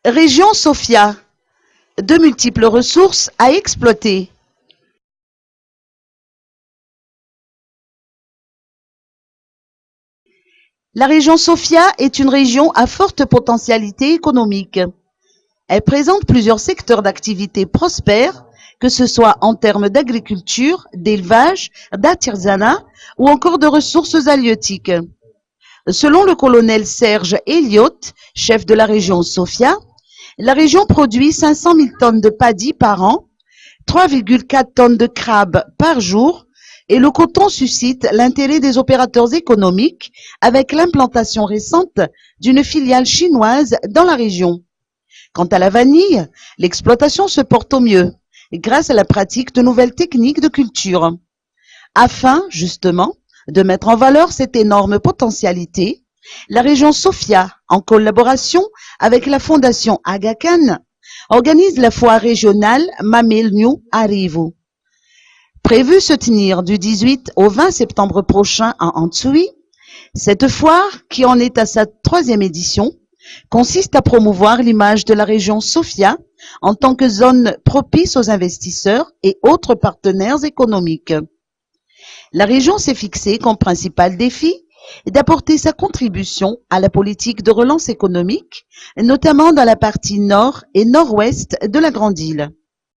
Région Sofia, de multiples ressources à exploiter. La région Sofia est une région à forte potentialité économique. Elle présente plusieurs secteurs d'activité prospères, que ce soit en termes d'agriculture, d'élevage, d'artisanat ou encore de ressources halieutiques. Selon le colonel Serge Elliott, chef de la région Sofia, la région produit 500 000 tonnes de paddy par an, 3,4 tonnes de crabes par jour, et le coton suscite l'intérêt des opérateurs économiques avec l'implantation récente d'une filiale chinoise dans la région. Quant à la vanille, l'exploitation se porte au mieux grâce à la pratique de nouvelles techniques de culture. Afin, justement, de mettre en valeur cette énorme potentialité, la région Sofia, en collaboration avec la fondation Aga Khan, organise la foire régionale Mamel New Arrivo. Prévue se tenir du 18 au 20 septembre prochain à Antsui, cette foire, qui en est à sa 3e édition, consiste à promouvoir l'image de la région Sofia en tant que zone propice aux investisseurs et autres partenaires économiques. La région s'est fixée comme principal défi d'apporter sa contribution à la politique de relance économique, notamment dans la partie nord et nord-ouest de la Grande Île.